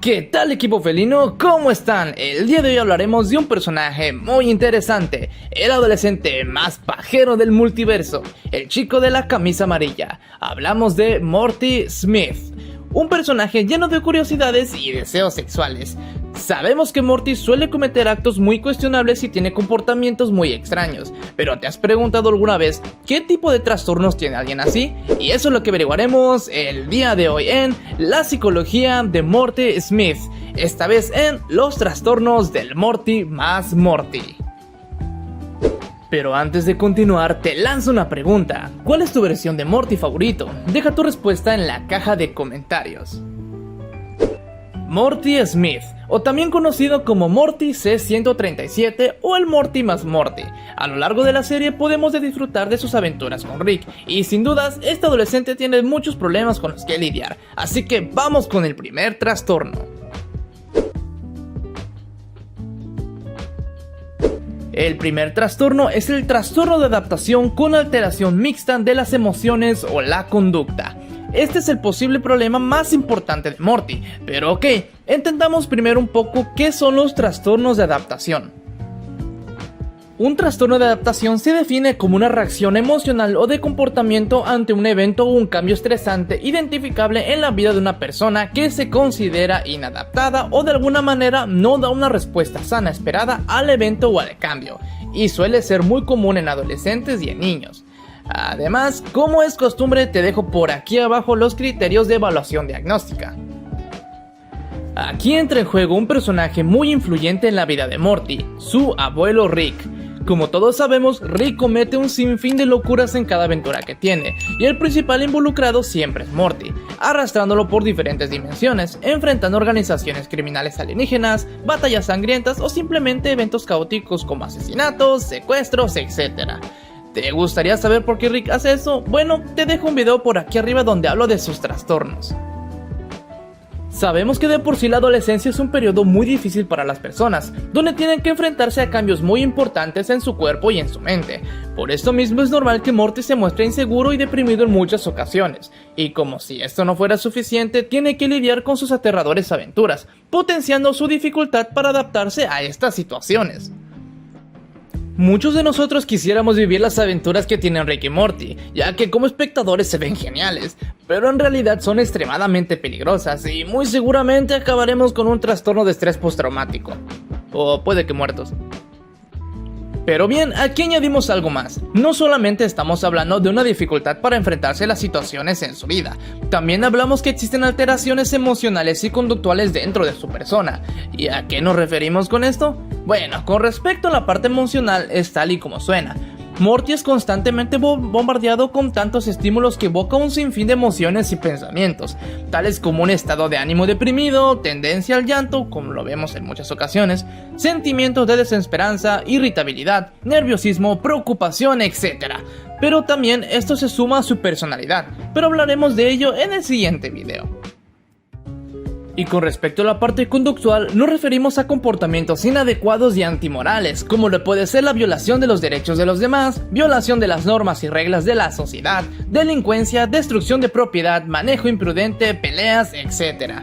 ¿Qué tal, equipo felino? ¿Cómo están? El día de hoy hablaremos de un personaje muy interesante, el adolescente más pajero del multiverso, el chico de la camisa amarilla. Hablamos de Morty Smith, un personaje lleno de curiosidades y deseos sexuales. Sabemos que Morty suele cometer actos muy cuestionables y tiene comportamientos muy extraños, pero ¿te has preguntado alguna vez qué tipo de trastornos tiene alguien así? Y eso es lo que averiguaremos el día de hoy en La psicología de Morty Smith, esta vez en los trastornos del Morty más Morty. Pero antes de continuar, te lanzo una pregunta. ¿Cuál es tu versión de Morty favorito? Deja tu respuesta en la caja de comentarios. Morty Smith, o también conocido como Morty C-137 o el Morty más Morty. A lo largo de la serie podemos disfrutar de sus aventuras con Rick, y sin dudas este adolescente tiene muchos problemas con los que lidiar, así que vamos con el primer trastorno. El primer trastorno es el trastorno de adaptación con alteración mixta de las emociones o la conducta. Este es el posible problema más importante de Morty, pero ok, entendamos primero un poco qué son los trastornos de adaptación. Un trastorno de adaptación se define como una reacción emocional o de comportamiento ante un evento o un cambio estresante identificable en la vida de una persona que se considera inadaptada o de alguna manera no da una respuesta sana esperada al evento o al cambio, y suele ser muy común en adolescentes y en niños. Además, como es costumbre, te dejo por aquí abajo los criterios de evaluación diagnóstica. Aquí entra en juego un personaje muy influyente en la vida de Morty, su abuelo Rick. Como todos sabemos, Rick comete un sinfín de locuras en cada aventura que tiene, y el principal involucrado siempre es Morty, arrastrándolo por diferentes dimensiones, enfrentando organizaciones criminales alienígenas, batallas sangrientas o simplemente eventos caóticos como asesinatos, secuestros, etc. ¿Te gustaría saber por qué Rick hace eso? Bueno, te dejo un video por aquí arriba donde hablo de sus trastornos. Sabemos que de por sí la adolescencia es un periodo muy difícil para las personas, donde tienen que enfrentarse a cambios muy importantes en su cuerpo y en su mente. Por esto mismo es normal que Morty se muestre inseguro y deprimido en muchas ocasiones, y como si esto no fuera suficiente, tiene que lidiar con sus aterradoras aventuras, potenciando su dificultad para adaptarse a estas situaciones. Muchos de nosotros quisiéramos vivir las aventuras que tienen Rick y Morty, ya que como espectadores se ven geniales, pero en realidad son extremadamente peligrosas y muy seguramente acabaremos con un trastorno de estrés postraumático. O puede que muertos. Pero bien, aquí añadimos algo más. No solamente estamos hablando de una dificultad para enfrentarse a las situaciones en su vida, también hablamos que existen alteraciones emocionales y conductuales dentro de su persona. ¿Y a qué nos referimos con esto? Bueno, con respecto a la parte emocional es tal y como suena. Morty es constantemente bombardeado con tantos estímulos que evoca un sinfín de emociones y pensamientos, tales como un estado de ánimo deprimido, tendencia al llanto, como lo vemos en muchas ocasiones, sentimientos de desesperanza, irritabilidad, nerviosismo, preocupación, etc. Pero también esto se suma a su personalidad, pero hablaremos de ello en el siguiente video. Y con respecto a la parte conductual, nos referimos a comportamientos inadecuados y antimorales, como lo puede ser la violación de los derechos de los demás, violación de las normas y reglas de la sociedad, delincuencia, destrucción de propiedad, manejo imprudente, peleas, etc.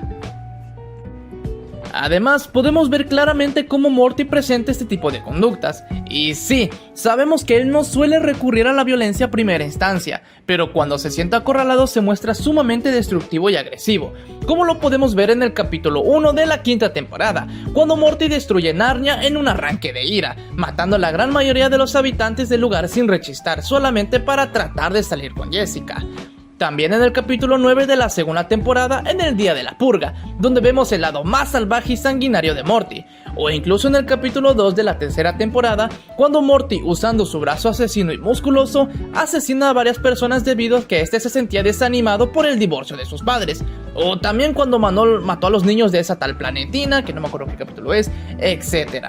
Además, podemos ver claramente cómo Morty presenta este tipo de conductas. Y sí, sabemos que él no suele recurrir a la violencia a primera instancia, pero cuando se siente acorralado se muestra sumamente destructivo y agresivo, como lo podemos ver en el capítulo 1 de la quinta temporada, cuando Morty destruye Narnia en un arranque de ira, matando a la gran mayoría de los habitantes del lugar sin rechistar, solamente para tratar de salir con Jessica. También en el capítulo 9 de la segunda temporada, en el Día de la Purga, donde vemos el lado más salvaje y sanguinario de Morty, o incluso en el capítulo 2 de la tercera temporada, cuando Morty, usando su brazo asesino y musculoso, asesina a varias personas debido a que este se sentía desanimado por el divorcio de sus padres, o también cuando Manol mató a los niños de esa tal planetina, que no me acuerdo qué capítulo es, etc.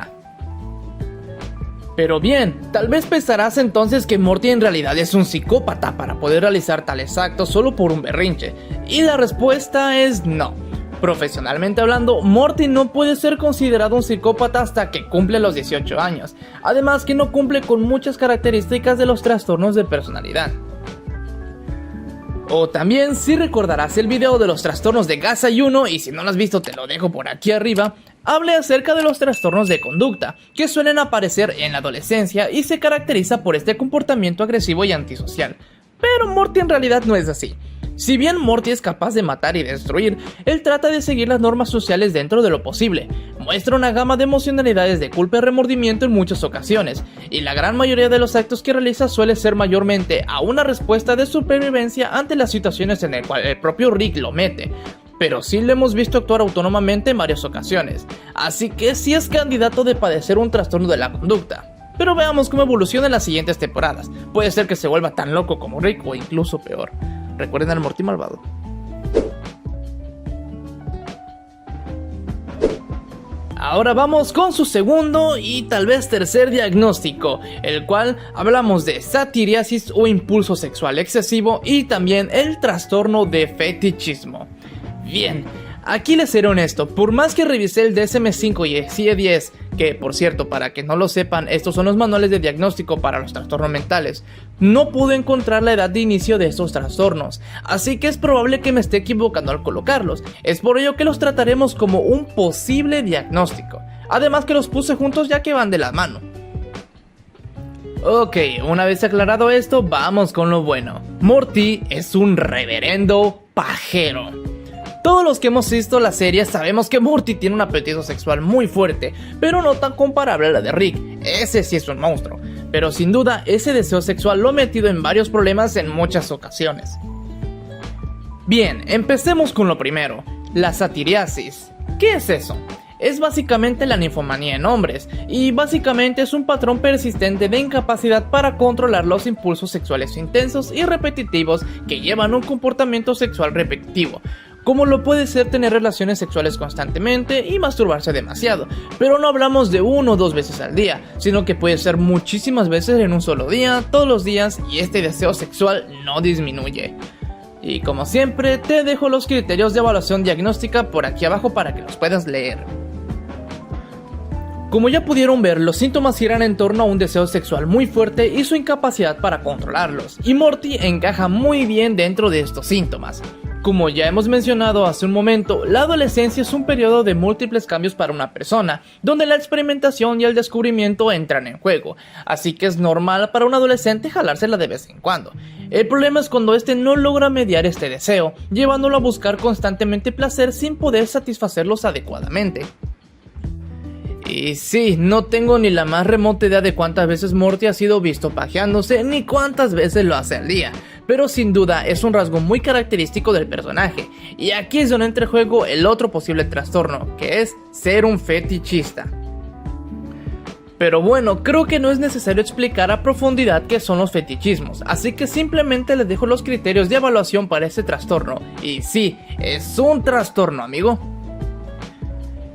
Pero bien, tal vez pensarás entonces que Morty en realidad es un psicópata para poder realizar tales actos solo por un berrinche, y la respuesta es no. Profesionalmente hablando, Morty no puede ser considerado un psicópata hasta que cumple los 18 años, además que no cumple con muchas características de los trastornos de personalidad. O también, si recordarás el video de los trastornos de Gasai 1, y si no lo has visto te lo dejo por aquí arriba, hablé acerca de los trastornos de conducta, que suelen aparecer en la adolescencia y se caracteriza por este comportamiento agresivo y antisocial. Pero Morty en realidad no es así. Si bien Morty es capaz de matar y destruir, él trata de seguir las normas sociales dentro de lo posible. Muestra una gama de emocionalidades de culpa y remordimiento en muchas ocasiones, y la gran mayoría de los actos que realiza suele ser mayormente a una respuesta de supervivencia ante las situaciones en las cuales el propio Rick lo mete. Pero sí lo hemos visto actuar autónomamente en varias ocasiones, así que sí es candidato de padecer un trastorno de la conducta. Pero veamos cómo evoluciona en las siguientes temporadas. Puede ser que se vuelva tan loco como Rick o incluso peor. Recuerden al Morty malvado. Ahora vamos con su segundo y tal vez tercer diagnóstico, el cual hablamos de satiriasis o impulso sexual excesivo y también el trastorno de fetichismo. Bien, aquí les seré honesto, por más que revisé el DSM-5 y el CIE-10, que por cierto, para que no lo sepan, estos son los manuales de diagnóstico para los trastornos mentales, no pude encontrar la edad de inicio de estos trastornos, así que es probable que me esté equivocando al colocarlos. Es por ello que los trataremos como un posible diagnóstico, además que los puse juntos ya que van de la mano. Ok, una vez aclarado esto, vamos con lo bueno. Morty es un reverendo pajero. Todos los que hemos visto la serie sabemos que Morty tiene un apetito sexual muy fuerte, pero no tan comparable a la de Rick. Ese sí es un monstruo, pero sin duda ese deseo sexual lo ha metido en varios problemas en muchas ocasiones. Bien, empecemos con lo primero, la satiriasis. ¿Qué es eso? Es básicamente la ninfomanía en hombres, y básicamente es un patrón persistente de incapacidad para controlar los impulsos sexuales intensos y repetitivos que llevan un comportamiento sexual repetitivo, como lo puede ser tener relaciones sexuales constantemente y masturbarse demasiado, pero no hablamos de 1 o 2 veces al día, sino que puede ser muchísimas veces en un solo día, todos los días, y este deseo sexual no disminuye. Y como siempre, te dejo los criterios de evaluación diagnóstica por aquí abajo para que los puedas leer. Como ya pudieron ver, los síntomas giran en torno a un deseo sexual muy fuerte y su incapacidad para controlarlos, y Morty encaja muy bien dentro de estos síntomas. Como ya hemos mencionado hace un momento, la adolescencia es un periodo de múltiples cambios para una persona, donde la experimentación y el descubrimiento entran en juego, así que es normal para un adolescente jalársela de vez en cuando. El problema es cuando este no logra mediar este deseo, llevándolo a buscar constantemente placer sin poder satisfacerlos adecuadamente. Y sí, no tengo ni la más remota idea de cuántas veces Morty ha sido visto pajeándose, ni cuántas veces lo hace al día, pero sin duda es un rasgo muy característico del personaje, y aquí es donde entra en juego el otro posible trastorno, que es ser un fetichista. Pero bueno, creo que no es necesario explicar a profundidad qué son los fetichismos, así que simplemente les dejo los criterios de evaluación para este trastorno, y sí, es un trastorno, amigo.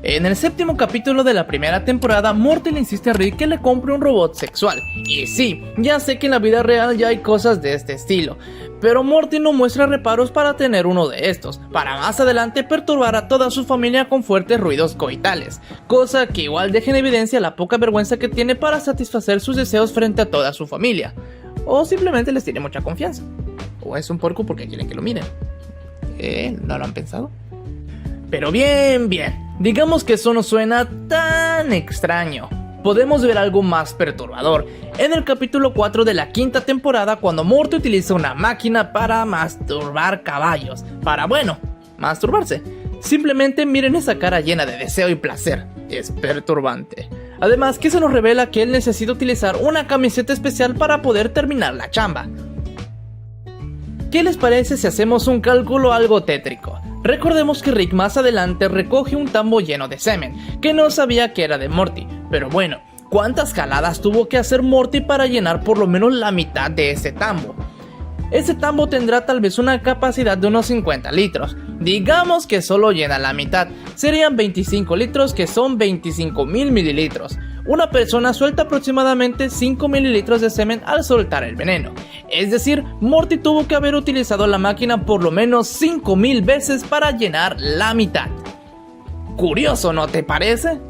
En el 7º capítulo de la primera temporada, Morty le insiste a Rick que le compre un robot sexual. Y sí, ya sé que en la vida real ya hay cosas de este estilo, pero Morty no muestra reparos para tener uno de estos, para más adelante perturbar a toda su familia con fuertes ruidos coitales, cosa que igual deja en evidencia la poca vergüenza que tiene para satisfacer sus deseos frente a toda su familia. O simplemente les tiene mucha confianza. O es un porco porque quieren que lo miren. ¿No lo han pensado? Pero bien, digamos que eso no suena tan extraño. Podemos ver algo más perturbador en el capítulo 4 de la 5ª temporada, cuando Morty utiliza una máquina para masturbar caballos. Masturbarse. Simplemente miren esa cara llena de deseo y placer. Es perturbante. Además que se nos revela que él necesita utilizar una camiseta especial para poder terminar la chamba. ¿Qué les parece si hacemos un cálculo algo tétrico? Recordemos que Rick más adelante recoge un tambo lleno de semen, que no sabía que era de Morty, pero bueno, ¿cuántas jaladas tuvo que hacer Morty para llenar por lo menos la mitad de ese tambo? Ese tambo tendrá tal vez una capacidad de unos 50 litros, digamos que solo llena la mitad, serían 25 litros que son 25.000 mililitros. Una persona suelta aproximadamente 5 mililitros de semen al soltar el veneno. Es decir, Morty tuvo que haber utilizado la máquina por lo menos 5000 veces para llenar la mitad. Curioso, ¿no te parece?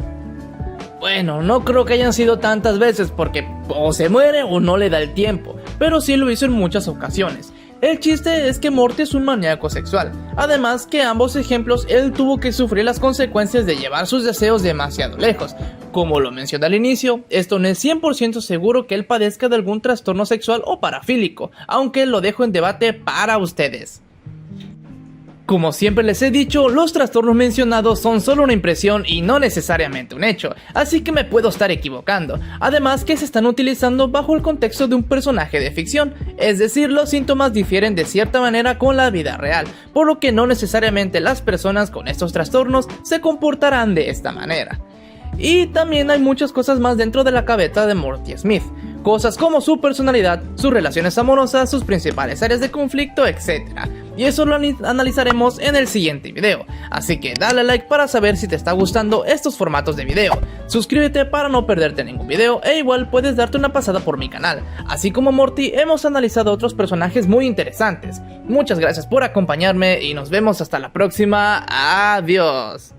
Bueno, no creo que hayan sido tantas veces porque o se muere o no le da el tiempo, pero sí lo hizo en muchas ocasiones. El chiste es que Morty es un maníaco sexual, además que ambos ejemplos él tuvo que sufrir las consecuencias de llevar sus deseos demasiado lejos. Como lo mencioné al inicio, esto no es 100% seguro que él padezca de algún trastorno sexual o parafílico, aunque lo dejo en debate para ustedes. Como siempre les he dicho, los trastornos mencionados son solo una impresión y no necesariamente un hecho, así que me puedo estar equivocando, además que se están utilizando bajo el contexto de un personaje de ficción, es decir, los síntomas difieren de cierta manera con la vida real, por lo que no necesariamente las personas con estos trastornos se comportarán de esta manera. Y también hay muchas cosas más dentro de la cabeza de Morty Smith, cosas como su personalidad, sus relaciones amorosas, sus principales áreas de conflicto, etc. Y eso lo analizaremos en el siguiente video, así que dale like para saber si te está gustando estos formatos de video, suscríbete para no perderte ningún video e igual puedes darte una pasada por mi canal, así como Morty hemos analizado otros personajes muy interesantes. Muchas gracias por acompañarme y nos vemos hasta la próxima, adiós.